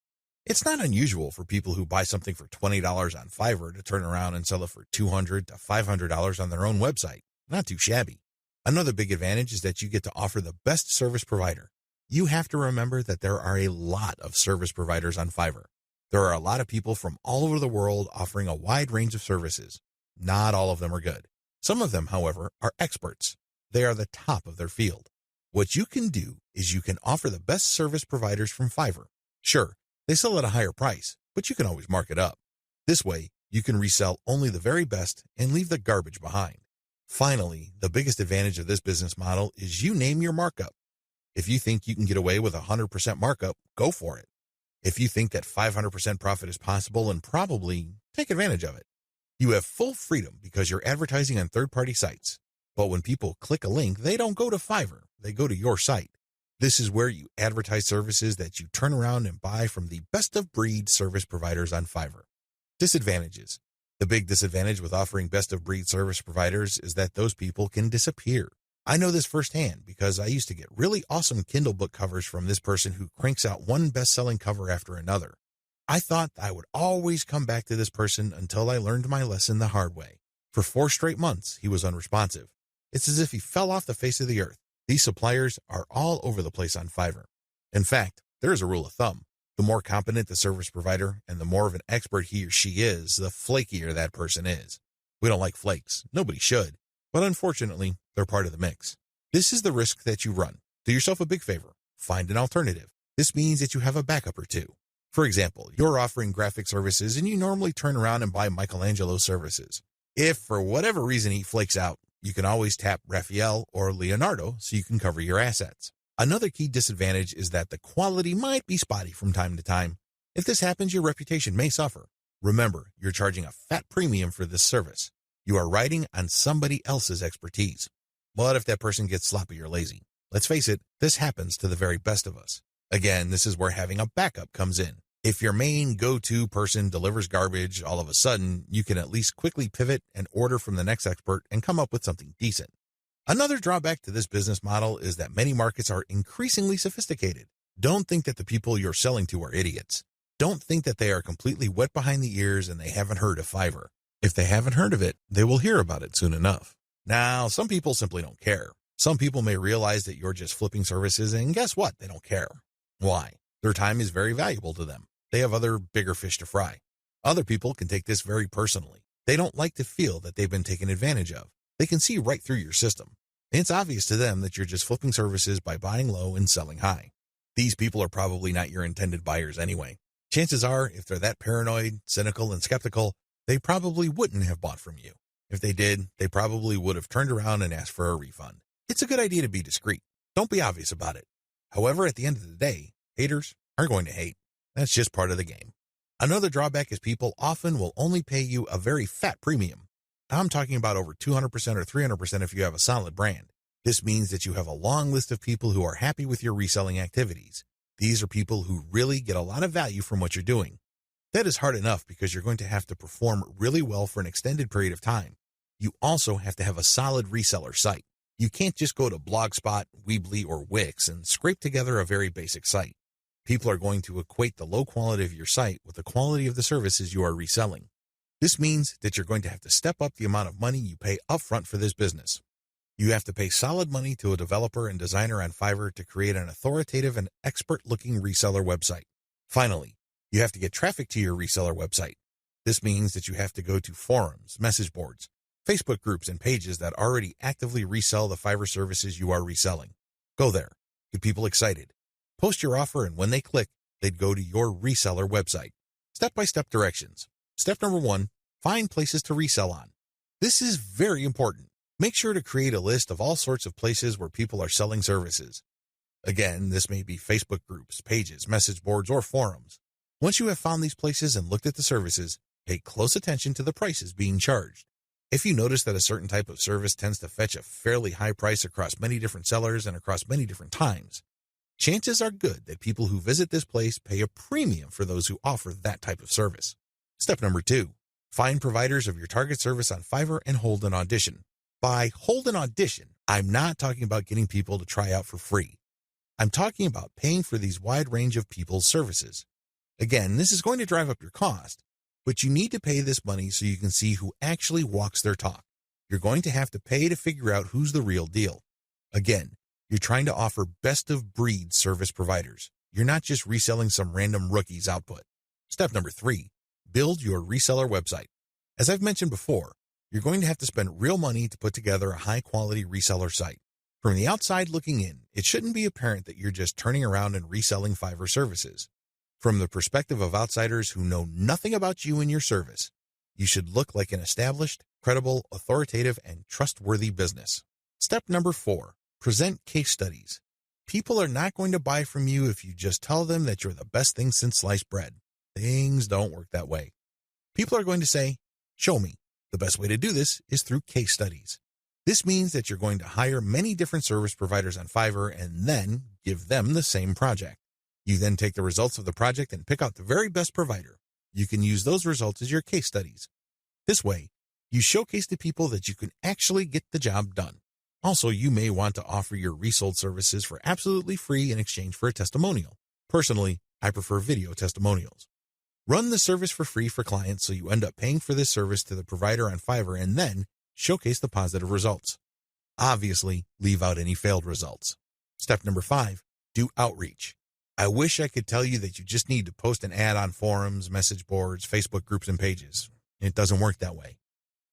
It's not unusual for people who buy something for $20 on Fiverr to turn around and sell it for $200 to $500 on their own website. Not too shabby. Another big advantage is that you get to offer the best service provider. You have to remember that there are a lot of service providers on Fiverr. There are a lot of people from all over the world offering a wide range of services. Not all of them are good. Some of them, however, are experts. They are the top of their field. What you can do is you can offer the best service providers from Fiverr. Sure, they sell at a higher price, but you can always mark it up. This way, you can resell only the very best and leave the garbage behind. Finally, the biggest advantage of this business model is you name your markup. If you think you can get away with 100% markup, go for it. If you think that 500% profit is possible, and probably take advantage of it. You have full freedom because you're advertising on third-party sites. But when people click a link, they don't go to Fiverr, they go to your site. This is where you advertise services that you turn around and buy from the best-of-breed service providers on Fiverr. Disadvantages. The big disadvantage with offering best-of-breed service providers is that those people can disappear. I know this firsthand because I used to get really awesome Kindle book covers from this person who cranks out one best-selling cover after another. I thought I would always come back to this person until I learned my lesson the hard way. For 4 straight months, he was unresponsive. It's as if he fell off the face of the earth. These suppliers are all over the place on Fiverr. In fact, there is a rule of thumb. The more competent the service provider and the more of an expert he or she is, the flakier that person is. We don't like flakes. Nobody should. But unfortunately, they're part of the mix. This is the risk that you run. Do yourself a big favor. Find an alternative. This means that you have a backup or two. For example, you're offering graphic services and you normally turn around and buy Michelangelo's services. If for whatever reason he flakes out, you can always tap Raphael or Leonardo so you can cover your assets. Another key disadvantage is that the quality might be spotty from time to time. If this happens, your reputation may suffer. Remember, you're charging a fat premium for this service. You are riding on somebody else's expertise. What if that person gets sloppy or lazy? Let's face it, this happens to the very best of us. Again, this is where having a backup comes in. If your main go-to person delivers garbage all of a sudden, you can at least quickly pivot and order from the next expert and come up with something decent. Another drawback to this business model is that many markets are increasingly sophisticated. Don't think that the people you're selling to are idiots. Don't think that they are completely wet behind the ears and they haven't heard of Fiverr. If they haven't heard of it, they will hear about it soon enough. Now, some people simply don't care. Some people may realize that you're just flipping services, and guess what? They don't care. Why? Their time is very valuable to them. They have other bigger fish to fry. Other people can take this very personally. They don't like to feel that they've been taken advantage of. They can see right through your system. And it's obvious to them that you're just flipping services by buying low and selling high. These people are probably not your intended buyers anyway. Chances are, if they're that paranoid, cynical, and skeptical, they probably wouldn't have bought from you. If they did, they probably would have turned around and asked for a refund. It's a good idea to be discreet. Don't be obvious about it. However, at the end of the day, haters are going to hate. That's just part of the game. Another drawback is people often will only pay you a very fat premium. I'm talking about over 200% or 300% if you have a solid brand. This means that you have a long list of people who are happy with your reselling activities. These are people who really get a lot of value from what you're doing. That is hard enough because you're going to have to perform really well for an extended period of time. You also have to have a solid reseller site. You can't just go to Blogspot, Weebly, or Wix and scrape together a very basic site. People are going to equate the low quality of your site with the quality of the services you are reselling. This means that you're going to have to step up the amount of money you pay upfront for this business. You have to pay solid money to a developer and designer on Fiverr to create an authoritative and expert-looking reseller website. Finally, you have to get traffic to your reseller website. This means that you have to go to forums, message boards, Facebook groups, and pages that already actively resell the Fiverr services you are reselling. Go there. Get people excited. Post your offer, and when they click, they'd go to your reseller website. Step-by-step directions. Step number 1, find places to resell on. This is very important. Make sure to create a list of all sorts of places where people are selling services. Again, this may be Facebook groups, pages, message boards, or forums. Once you have found these places and looked at the services, pay close attention to the prices being charged. If you notice that a certain type of service tends to fetch a fairly high price across many different sellers and across many different times, chances are good that people who visit this place pay a premium for those who offer that type of service. Step number 2, find providers of your target service on Fiverr and hold an audition. By hold an audition, I'm not talking about getting people to try out for free. I'm talking about paying for these wide range of people's services. Again, this is going to drive up your cost, but you need to pay this money so you can see who actually walks their talk. You're going to have to pay to figure out who's the real deal. Again, you're trying to offer best-of-breed service providers. You're not just reselling some random rookie's output. Step number 3, build your reseller website. As I've mentioned before, you're going to have to spend real money to put together a high-quality reseller site. From the outside looking in, it shouldn't be apparent that you're just turning around and reselling Fiverr services. From the perspective of outsiders who know nothing about you and your service, you should look like an established, credible, authoritative, and trustworthy business. Step number 4, present case studies. People are not going to buy from you if you just tell them that you're the best thing since sliced bread. Things don't work that way. People are going to say, show me. The best way to do this is through case studies. This means that you're going to hire many different service providers on Fiverr and then give them the same project. You then take the results of the project and pick out the very best provider. You can use those results as your case studies. This way, you showcase to people that you can actually get the job done. Also, you may want to offer your resold services for absolutely free in exchange for a testimonial. Personally, I prefer video testimonials. Run the service for free for clients so you end up paying for this service to the provider on Fiverr and then showcase the positive results. Obviously, leave out any failed results. Step number 5, do outreach. I wish I could tell you that you just need to post an ad on forums, message boards, Facebook groups, and pages. It doesn't work that way.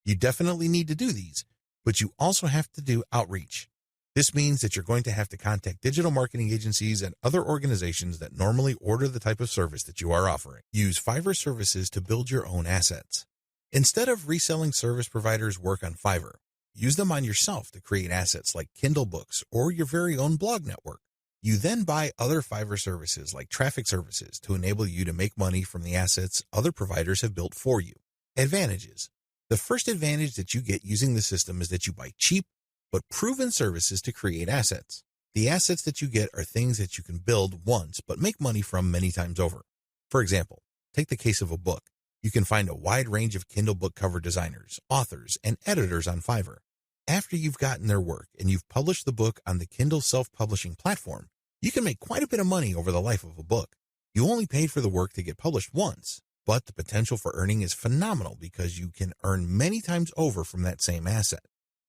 You definitely need to do these, but you also have to do outreach. This means that you're going to have to contact digital marketing agencies and other organizations that normally order the type of service that you are offering. Use Fiverr services to build your own assets. Instead of reselling service providers' work on Fiverr, use them on yourself to create assets like Kindle books or your very own blog network. You then buy other Fiverr services like traffic services to enable you to make money from the assets other providers have built for you. Advantages. The first advantage that you get using the system is that you buy cheap but proven services to create assets. The assets that you get are things that you can build once but make money from many times over. For example, take the case of a book. You can find a wide range of Kindle book cover designers, authors, and editors on Fiverr. After you've gotten their work and you've published the book on the Kindle self-publishing platform, you can make quite a bit of money over the life of a book. You only paid for the work to get published once, but the potential for earning is phenomenal because you can earn many times over from that same asset.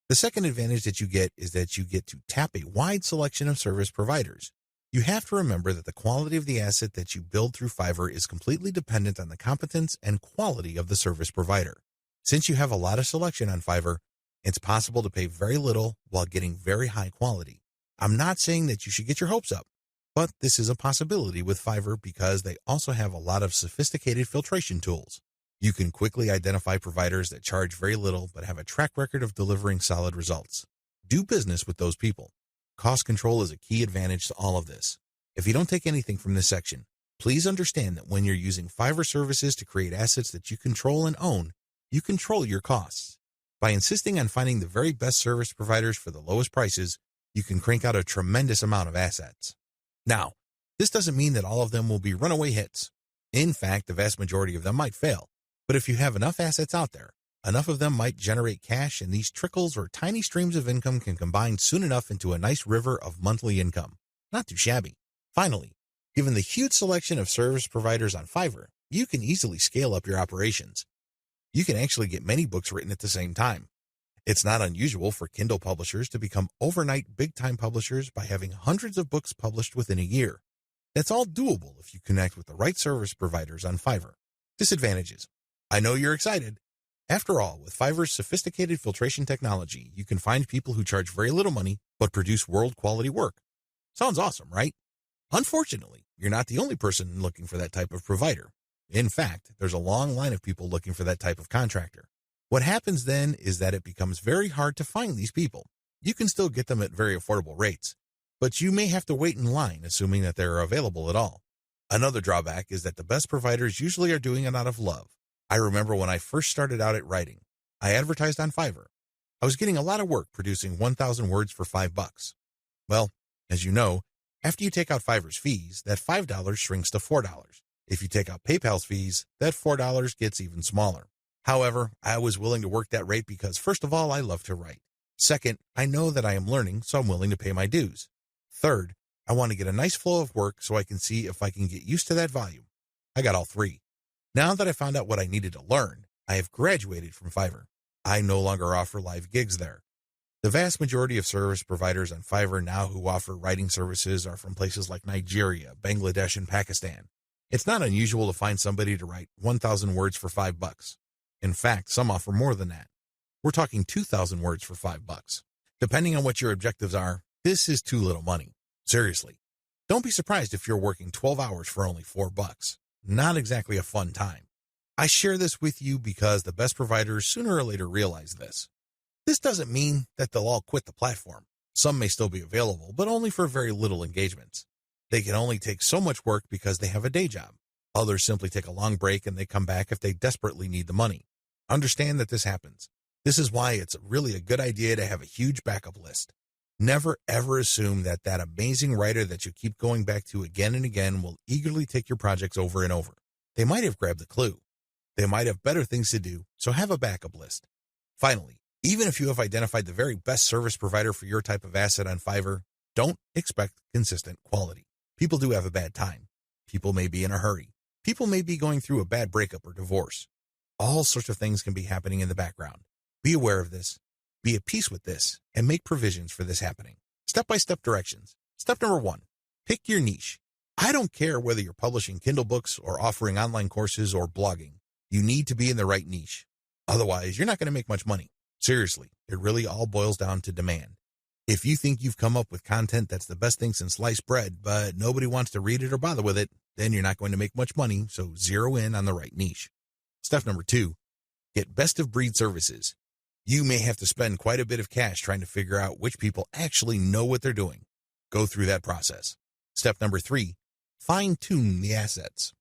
The second advantage that you get is that you get to tap a wide selection of service providers. You have to remember that the quality of the asset that you build through Fiverr is completely dependent on the competence and quality of the service provider. Since you have a lot of selection on Fiverr, it's possible to pay very little while getting very high quality. I'm not saying that you should get your hopes up, but this is a possibility with Fiverr because they also have a lot of sophisticated filtration tools. You can quickly identify providers that charge very little but have a track record of delivering solid results. Do business with those people. Cost control is a key advantage to all of this. If you don't take anything from this section, please understand that when you're using Fiverr services to create assets that you control and own, you control your costs. By insisting on finding the very best service providers for the lowest prices, you can crank out a tremendous amount of assets. Now, this doesn't mean that all of them will be runaway hits. In fact, the vast majority of them might fail. But if you have enough assets out there, enough of them might generate cash, and these trickles or tiny streams of income can combine soon enough into a nice river of monthly income. Not too shabby. Finally, given the huge selection of service providers on Fiverr, you can easily scale up your operations. You can actually get many books written at the same time. It's not unusual for Kindle publishers to become overnight big-time publishers by having hundreds of books published within a year. That's all doable if you connect with the right service providers on Fiverr. Disadvantages. I know you're excited. After all, with Fiverr's sophisticated filtration technology, you can find people who charge very little money but produce world-quality work. Sounds awesome, right? Unfortunately, you're not the only person looking for that type of provider. In fact, there's a long line of people looking for that type of contractor. What happens then is that it becomes very hard to find these people. You can still get them at very affordable rates, but you may have to wait in line assuming that they're available at all. Another drawback is that the best providers usually are doing it out of love. I remember when I first started out at writing, I advertised on Fiverr. I was getting a lot of work producing 1,000 words for $5. Well, as you know, after you take out Fiverr's fees, that $5 shrinks to $4. If you take out PayPal's fees, that $4 gets even smaller. However, I was willing to work that rate because, first of all, I love to write. Second, I know that I am learning, so I'm willing to pay my dues. Third, I want to get a nice flow of work so I can see if I can get used to that volume. I got all three. Now that I found out what I needed to learn, I have graduated from Fiverr. I no longer offer live gigs there. The vast majority of service providers on Fiverr now who offer writing services are from places like Nigeria, Bangladesh, and Pakistan. It's not unusual to find somebody to write 1,000 words for $5. In fact, some offer more than that. We're talking 2,000 words for $5. Depending on what your objectives are, this is too little money. Seriously. Don't be surprised if you're working 12 hours for only $4. Not exactly a fun time. I share this with you because the best providers sooner or later realize this. This doesn't mean that they'll all quit the platform. Some may still be available, but only for very little engagements. They can only take so much work because they have a day job. Others simply take a long break and they come back if they desperately need the money. Understand that this happens. This is why it's really a good idea to have a huge backup list. Never ever assume that that amazing writer that you keep going back to again and again will eagerly take your projects over and over. They might have grabbed the clue. They might have better things to do, so have a backup list. Finally, even if you have identified the very best service provider for your type of asset on Fiverr, don't expect consistent quality. People do have a bad time. People may be in a hurry. People may be going through a bad breakup or divorce. All sorts of things can be happening in the background. Be aware of this. Be at peace with this and make provisions for this happening. Step-by-step directions. Step number 1, pick your niche. I don't care whether you're publishing Kindle books or offering online courses or blogging. You need to be in the right niche. Otherwise, you're not going to make much money. Seriously, it really all boils down to demand. If you think you've come up with content that's the best thing since sliced bread, but nobody wants to read it or bother with it, then you're not going to make much money, so zero in on the right niche. Step number 2, get best-of-breed services. You may have to spend quite a bit of cash trying to figure out which people actually know what they're doing. Go through that process. Step number 3, fine-tune the assets.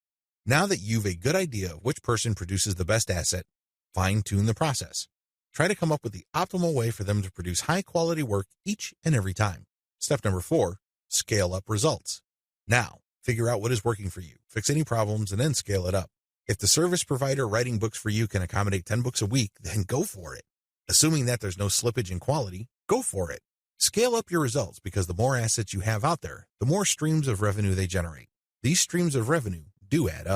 Now that you've a good idea of which person produces the best asset, fine-tune the process. Try to come up with the optimal way for them to produce high-quality work each and every time. Step number 4, scale up results. Now, figure out what is working for you, fix any problems, and then scale it up. If the service provider writing books for you can accommodate 10 books a week, then go for it. Assuming that there's no slippage in quality, go for it. Scale up your results because the more assets you have out there, the more streams of revenue they generate. These streams of revenue do add up.